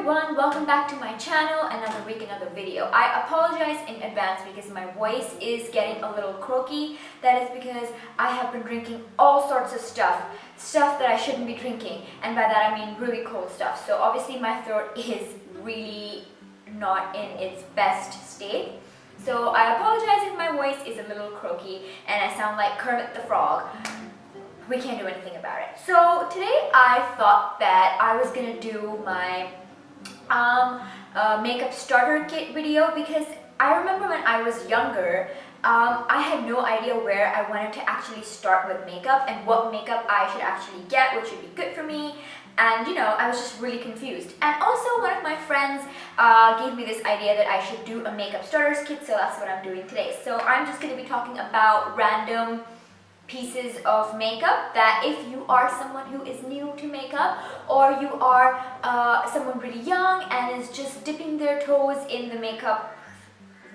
everyone, welcome back to my channel. Another week, another video. I apologize in advance because my voice is getting a little croaky. That is because I have been drinking all sorts of stuff that I shouldn't be drinking, and by that I mean really cold stuff. So obviously my throat is really not in its best state. So I apologize if my voice is a little croaky and I sound like Kermit the Frog. We can't do anything about it. So today I thought that I was gonna do my makeup starter kit video because I remember when I was younger, I had no idea where I wanted to actually start with makeup and what makeup I should actually get, which would be good for me. And you know, I was just really confused. And also one of my friends gave me this idea that I should do a makeup starters kit, so that's what I'm doing today. So I'm just going to be talking about random pieces of makeup that if you are someone who is new to makeup, or you are someone really young and is just dipping their toes in the makeup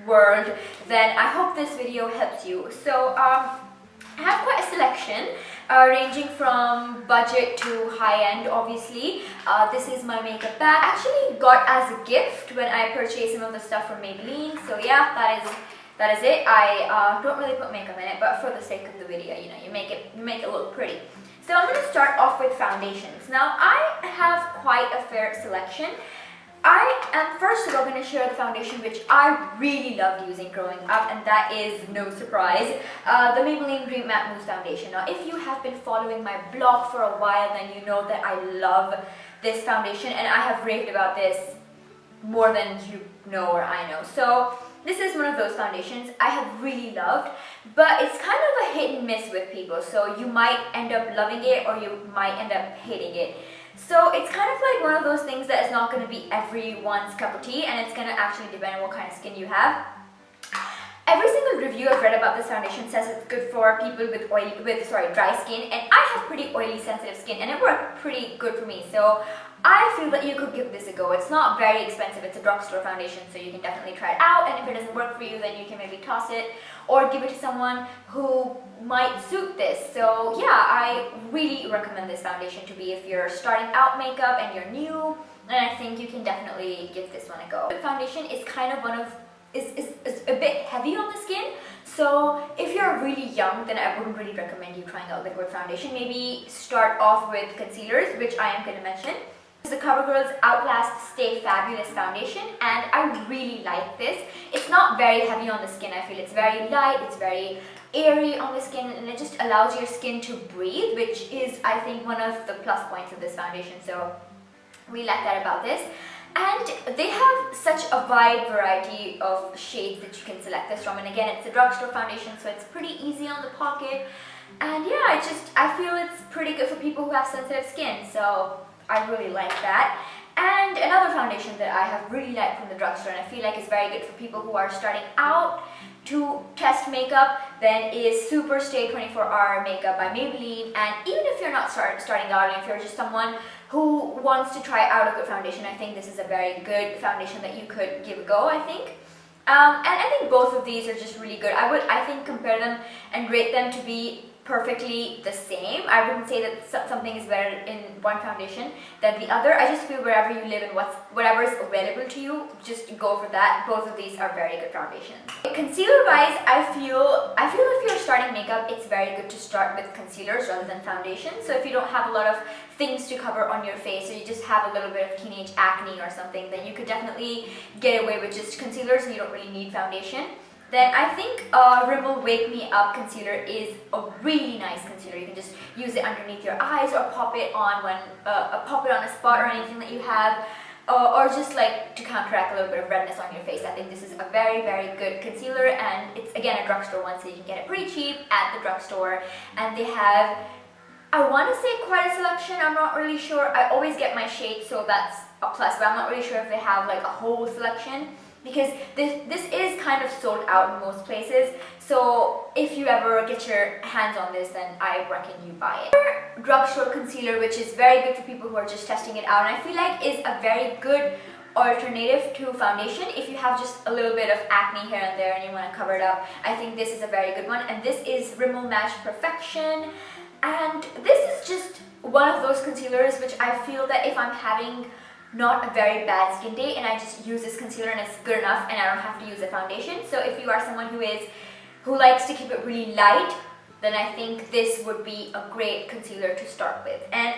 world, then I hope this video helps you. So I have quite a selection ranging from budget to high-end. Obviously this is my makeup bag. I actually got as a gift when I purchased some of the stuff from Maybelline, so yeah, that is it. I don't really put makeup in it, but for the sake of the video, you know, you make it look pretty. So I'm going to start off with foundations. Now I have quite a fair selection. I am first of all going to share the foundation which I really loved using growing up, and that is, no surprise, the Maybelline Dream Matte Mousse Foundation. Now if you have been following my blog for a while, then you know that I love this foundation and I have raved about this more than you know or I know. So this is one of those foundations I have really loved, but it's kind of a hit and miss with people. So you might end up loving it or you might end up hating it. So it's kind of like one of those things that is not going to be everyone's cup of tea, and it's going to actually depend on what kind of skin you have. Every single review I've read about this foundation says it's good for people with dry skin, and I have pretty oily sensitive skin and it worked pretty good for me. So I feel that you could give this a go. It's not very expensive, it's a drugstore foundation, so you can definitely try it out, and if it doesn't work for you, then you can maybe toss it or give it to someone who might suit this. So yeah, I really recommend this foundation to be if you're starting out makeup and you're new, and I think you can definitely give this one a go. The foundation is kind of is a bit heavy on the skin, so if you're really young, then I wouldn't really recommend you trying out liquid foundation. Maybe start off with concealers, which I am going to mention. This is the CoverGirl's Outlast Stay Fabulous foundation, and I really like this. It's not very heavy on the skin. I feel it's very light, it's very airy on the skin, and it just allows your skin to breathe, which is, I think, one of the plus points of this foundation. So we like that about this. And they have such a wide variety of shades that you can select this from, and again, it's a drugstore foundation, so it's pretty easy on the pocket. And yeah, I feel it's pretty good for people who have sensitive skin, so I really like that. And another foundation that I have really liked from the drugstore, and I feel like it's very good for people who are starting out to test makeup, then is Super Stay 24-Hour Makeup by Maybelline. And even if you're not starting out, and if you're just someone who wants to try out a good foundation, I think this is a very good foundation that you could give a go, I think. And I think both of these are just really good. I think compare them and rate them to be perfectly the same. I wouldn't say that something is better in one foundation than the other. I just feel wherever you live and whatever is available to you, just go for that. Both of these are very good foundations. Concealer wise, I feel if you're starting makeup, it's very good to start with concealers rather than foundations. So if you don't have a lot of things to cover on your face, or you just have a little bit of teenage acne or something, then you could definitely get away with just concealers and you don't really need foundation. Then I think Rimmel Wake Me Up concealer is a really nice concealer. You can just use it underneath your eyes, or pop it on a spot or anything that you have, or just like to counteract a little bit of redness on your face. I think this is a very, very good concealer, and it's again a drugstore one, so you can get it pretty cheap at the drugstore. And they have, I want to say, quite a selection. I'm not really sure. I always get my shade, so that's a plus, but I'm not really sure if they have like a whole selection, because this is kind of sold out in most places. So if you ever get your hands on this, then I reckon you buy it. Drugstore concealer, which is very good for people who are just testing it out, and I feel like is a very good alternative to foundation. If you have just a little bit of acne here and there and you want to cover it up, I think this is a very good one. And this is Rimmel Match Perfection, and this is just one of those concealers which I feel that if I'm having not a very bad skin day and I just use this concealer and it's good enough and I don't have to use a foundation. So if you are someone who likes to keep it really light, then I think this would be a great concealer to start with. And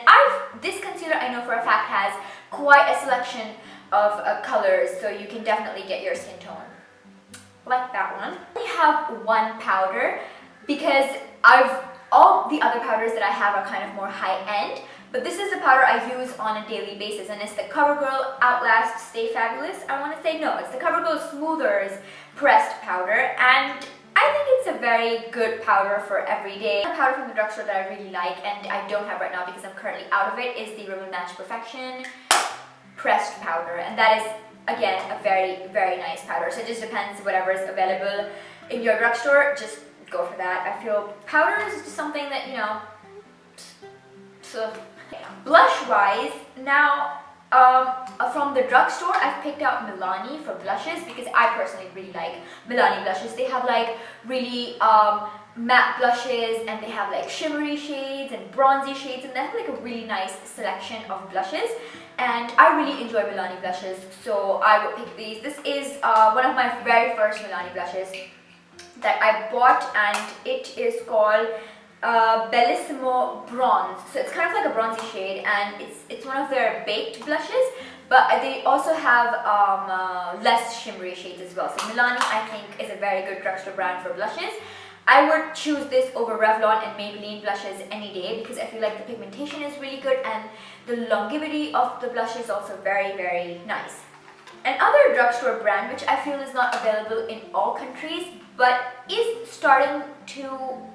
this concealer I know for a fact has quite a selection of colors, so you can definitely get your skin tone like that one. I only have one powder because all the other powders that I have are kind of more high-end, but this is the powder I use on a daily basis, and it's the CoverGirl Outlast Stay Fabulous. I want to say no, it's the CoverGirl Smoothers Pressed Powder, and I think it's a very good powder for every day. The powder from the drugstore that I really like and I don't have right now because I'm currently out of it is the Rimmel Match Perfection Pressed Powder, and that is again a very, very nice powder. So it just depends, whatever is available in your drugstore, just go for that. I feel powder is just something that, you know, so blush wise, now from the drugstore I've picked out Milani for blushes because I personally really like Milani blushes. They have like really matte blushes and they have like shimmery shades and bronzy shades, and they have like a really nice selection of blushes, and I really enjoy Milani blushes, so I would pick these. This is one of my very first Milani blushes that I bought, and it is called Bellissimo Bronze. So it's kind of like a bronzy shade, and it's one of their baked blushes, but they also have less shimmery shades as well. So Milani, I think, is a very good drugstore brand for blushes. I would choose this over Revlon and Maybelline blushes any day because I feel like the pigmentation is really good and the longevity of the blush is also very, very nice. Another drugstore brand which I feel is not available in all countries but is starting to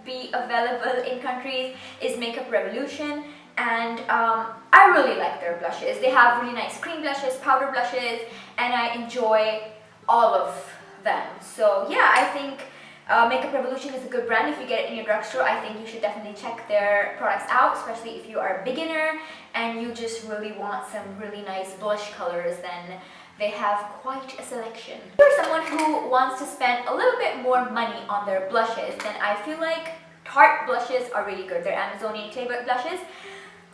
be available in countries is Makeup Revolution, and I really like their blushes. They have really nice cream blushes, powder blushes, and I enjoy all of them. So yeah, I think Makeup Revolution is a good brand. If you get it in your drugstore, I think you should definitely check their products out, especially if you are a beginner and you just really want some really nice blush colors. Then they have quite a selection. If you're someone who wants to spend a little bit more money on their blushes, then I feel like Tarte blushes are really good. They're Amazonian clay blushes.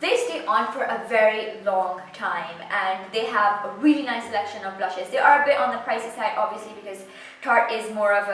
They stay on for a very long time and they have a really nice selection of blushes. They are a bit on the pricey side, obviously, because Tarte is more of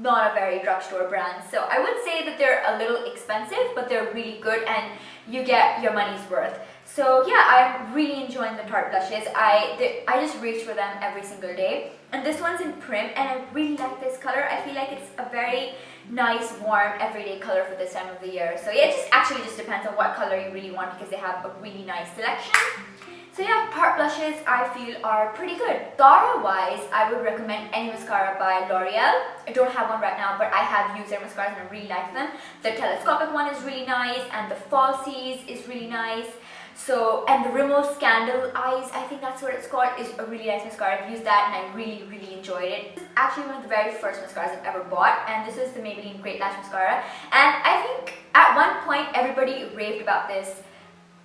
not a very drugstore brand. So I would say that they're a little expensive, but they're really good and you get your money's worth. So yeah, I'm really enjoying the Tarte blushes. I just reach for them every single day. And this one's in Prim, and I really like this color. I feel like it's a very nice, warm, everyday color for this time of the year. So yeah, it actually just depends on what color you really want because they have a really nice selection. So yeah, Tarte blushes I feel are pretty good. Mascara-wise, I would recommend any mascara by L'Oreal. I don't have one right now, but I have used their mascaras and I really like them. The telescopic one is really nice, and the Falsies is really nice. So, and the Rimmel Scandal Eyes, I think that's what it's called, is a really nice mascara. I've used that and I really, really enjoyed it. This is actually one of the very first mascaras I've ever bought, and this is the Maybelline Great Lash Mascara. And I think at one point everybody raved about this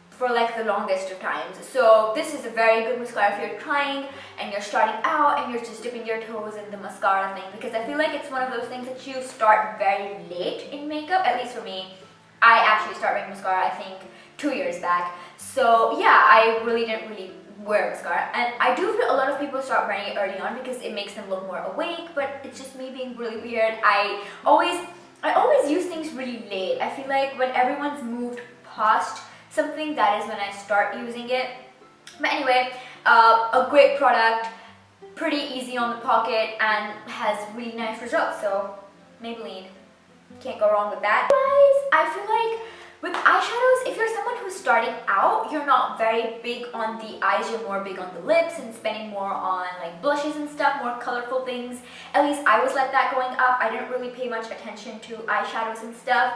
for like the longest of times. So this is a very good mascara if you're trying and you're starting out and you're just dipping your toes in the mascara thing, because I feel like it's one of those things that you start very late in makeup. At least for me, I actually started wearing mascara I think 2 years back. So yeah, I really didn't wear mascara, and I do feel a lot of people start wearing it early on because it makes them look more awake, but it's just me being really weird. I always use things really late. I feel like when everyone's moved past something, that is when I start using it. But anyway, a great product, pretty easy on the pocket, and has really nice results. So Maybelline, can't go wrong with that. Guys, I feel like with eyeshadows, if you're someone who's starting out, you're not very big on the eyes, you're more big on the lips and spending more on like blushes and stuff, more colorful things. At least I was like that growing up. I didn't really pay much attention to eyeshadows and stuff.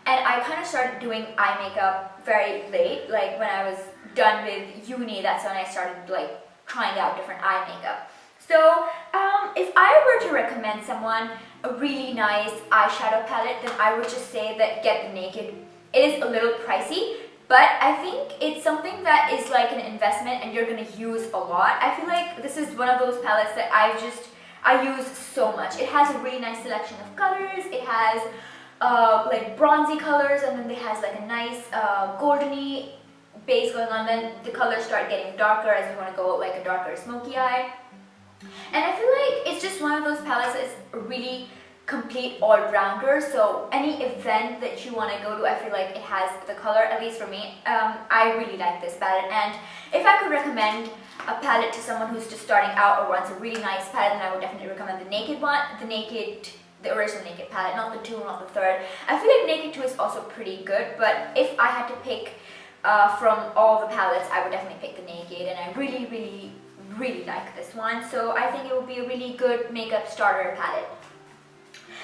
And I kind of started doing eye makeup very late, like when I was done with uni, that's when I started like trying out different eye makeup. So if I were to recommend someone a really nice eyeshadow palette, then I would just say that get the Naked. It is a little pricey, but I think it's something that is like an investment and you're going to use a lot. I feel like this is one of those palettes that I use so much. It has a really nice selection of colors. It has like bronzy colors, and then it has like a nice goldeny base going on, then the colors start getting darker as you want to go like a darker smoky eye. And I feel like it's just one of those palettes that's really complete all-rounder, so any event that you want to go to, I feel like it has the color, at least for me. I really like this palette, and if I could recommend a palette to someone who's just starting out or wants a really nice palette, then I would definitely recommend the Naked one, the original Naked palette, not the 2, not the 3rd. I feel like Naked 2 is also pretty good, but if I had to pick from all the palettes, I would definitely pick the Naked, and I really like this one, so I think it would be a really good makeup starter palette.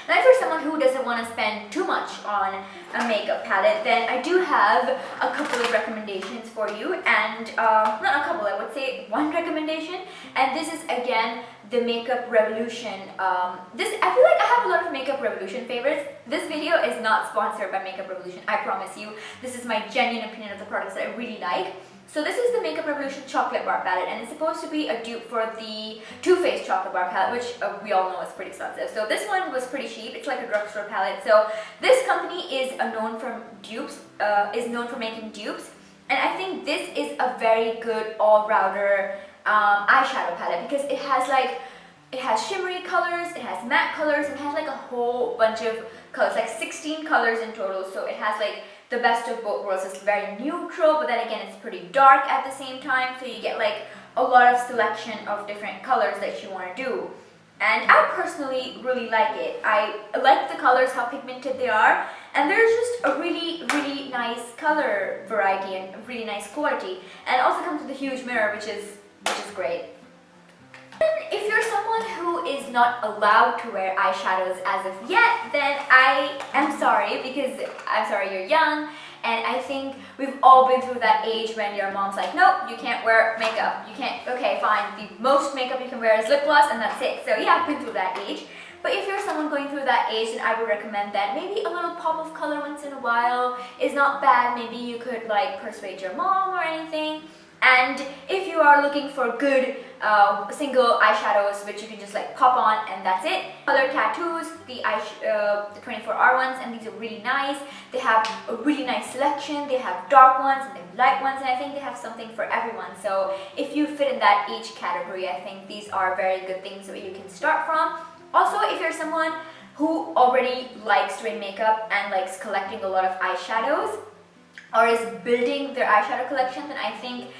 Now, for someone who doesn't want to spend too much on a makeup palette, then I do have a couple of recommendations for you, and not a couple, I would say one recommendation, and this is again the Makeup Revolution. I feel like I have a lot of Makeup Revolution favorites. This video is not sponsored by Makeup Revolution, I promise you. This is my genuine opinion of the products that I really like. So this is the Makeup Revolution Chocolate Bar Palette, and it's supposed to be a dupe for the Too Faced Chocolate Bar Palette, which we all know is pretty expensive. So this one was pretty cheap. It's like a drugstore palette. So this company is known for making dupes, and I think this is a very good all-rounder eyeshadow palette, because it has shimmery colors, it has matte colors, it has like a whole bunch of colors, like 16 colors in total. So it has like the best of both worlds. It's very neutral, but then again it's pretty dark at the same time, so you get like a lot of selection of different colors that you want to do. And I personally really like it. I like the colors, how pigmented they are, and there's just a really nice color variety and really nice quality. And it also comes with a huge mirror, which is great. If you're someone who is not allowed to wear eyeshadows as of yet, then I am sorry, because I'm sorry you're young, and I think we've all been through that age when your mom's like, nope, you can't wear makeup, you can't, okay fine, the most makeup you can wear is lip gloss and that's it. So yeah, I've been through that age. But if you're someone going through that age, then I would recommend that maybe a little pop of color once in a while is not bad. Maybe you could like persuade your mom or anything. And if you are looking for good single eyeshadows which you can just like pop on and that's it, color tattoos, the 24-hour ones, and these are really nice. They have a really nice selection. They have dark ones and they have light ones, and I think they have something for everyone. So if you fit in that age category, I think these are very good things that you can start from. Also, if you're someone who already likes doing makeup and likes collecting a lot of eyeshadows, or is building their eyeshadow collection, then I think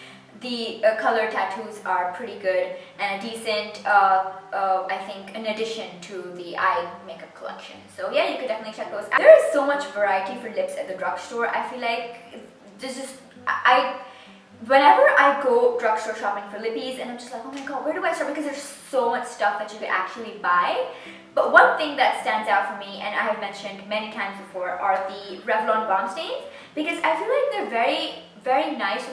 the color tattoos are pretty good and a decent, I think, an addition to the eye makeup collection. So yeah, you could definitely check those out. There is so much variety for lips at the drugstore. I feel like this is, whenever I go drugstore shopping for lippies, and I'm just like, oh my god, where do I start? Because there's so much stuff that you could actually buy. But one thing that stands out for me, and I have mentioned many times before, are the Revlon Balm Stains, because I feel like they're very nice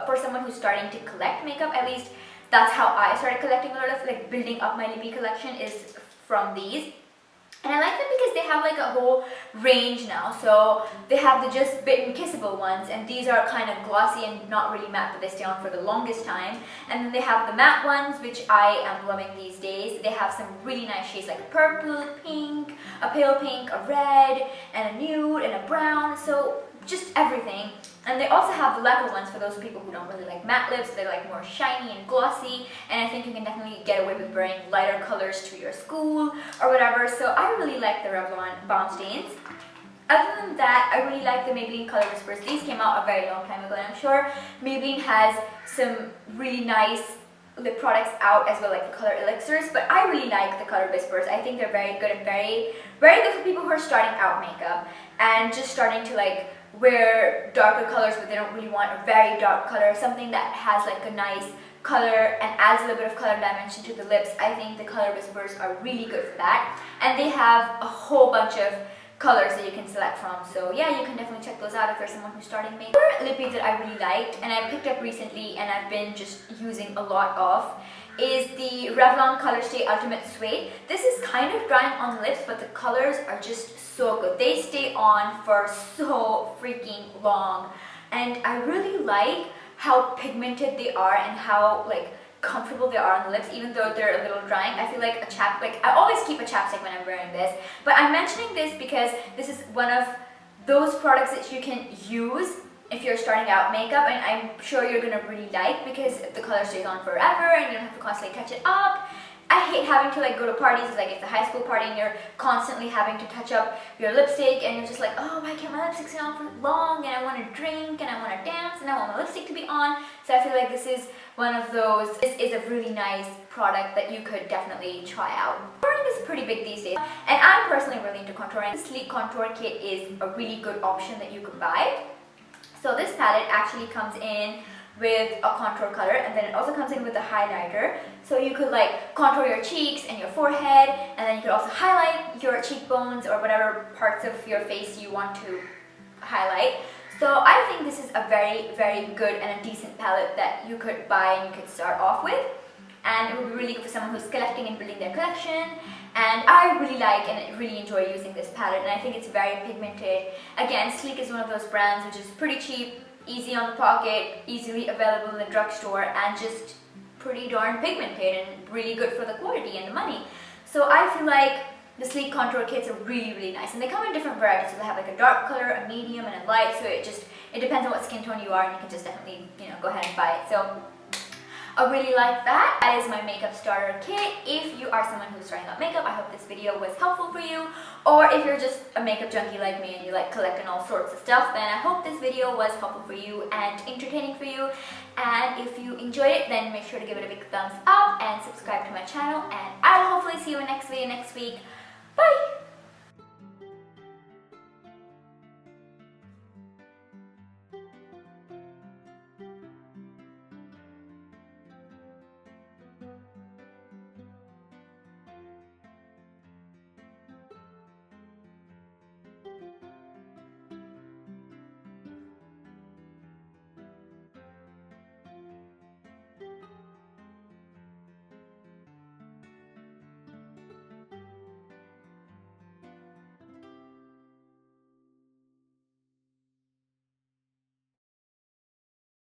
for someone who's starting to collect makeup. At least that's how I started collecting a lot of, like, building up my lippy collection is from these. And I like them because they have like a whole range now. So they have the Just Bitten Kissable ones, and these are kind of glossy and not really matte, but they stay on for the longest time. And then they have the matte ones, which I am loving these days. They have some really nice shades like a purple, pink, a pale pink, a red, and a nude, and a brown. So just everything. And they also have the lacquer ones for those people who don't really like matte lips. They're like more shiny and glossy, and I think you can definitely get away with wearing lighter colors to your school or whatever. So I really like the Revlon Balm Stains. Other than that, I really like the Maybelline Color Whispers. These came out a very long time ago, and I'm sure Maybelline has some really nice lip products out as well, like the Color Elixirs, but I really like the Color Whispers. I think they're very good and very good for people who are starting out makeup and just starting to like wear darker colors, but they don't really want a very dark color, something that has like a nice color and adds a little bit of color dimension to the lips. I think the Color Whispers are really good for that, and they have a whole bunch of colors that you can select from. So yeah, you can definitely check those out if you're someone who's starting makeup. Another lippy that I really liked and I picked up recently and I've been just using a lot of is the Revlon Color Stay Ultimate Suede. This is kind of drying on the lips, but the colors are just so good. They stay on for so freaking long, and I really like how pigmented they are and how like comfortable they are on the lips, even though they're a little drying. I feel like I always keep a chapstick when I'm wearing this, but I'm mentioning this because this is one of those products that you can use if you're starting out makeup, and I'm sure you're gonna really like because the color stays on forever and you don't have to constantly touch it up. I hate having to like go to parties, like it's a high school party and you're constantly having to touch up your lipstick and you're just like, oh, why can't my lipstick stay on for long, and I want to drink and I want to dance and I want my lipstick to be on. So I feel like this is one of those, this is a really nice product that you could definitely try out. Contouring is pretty big these days, and I'm personally really into contouring. The Sleek Contour Kit is a really good option that you could buy. So this palette actually comes in with a contour color, and then it also comes in with a highlighter, so you could like contour your cheeks and your forehead, and then you could also highlight your cheekbones or whatever parts of your face you want to highlight. So I think this is a very good and a decent palette that you could buy and you could start off with, and it would be really good for someone who's collecting and building their collection. And I really like and really enjoy using this palette, and I think it's very pigmented. Again, Sleek is one of those brands which is pretty cheap, easy on the pocket, easily available in the drugstore, and just pretty darn pigmented and really good for the quality and the money. So I feel like the Sleek Contour Kits are really nice, and they come in different varieties. So they have like a dark color, a medium, and a light, so it depends on what skin tone you are, and you can just definitely, you know, go ahead and buy it. So I really like that. That is my makeup starter kit. If you are someone who's starting out makeup, I hope this video was helpful for you. Or if you're just a makeup junkie like me and you like collecting all sorts of stuff, then I hope this video was helpful for you and entertaining for you. And if you enjoyed it, then make sure to give it a big thumbs up and subscribe to my channel. And I will hopefully see you in the next video next week. Bye!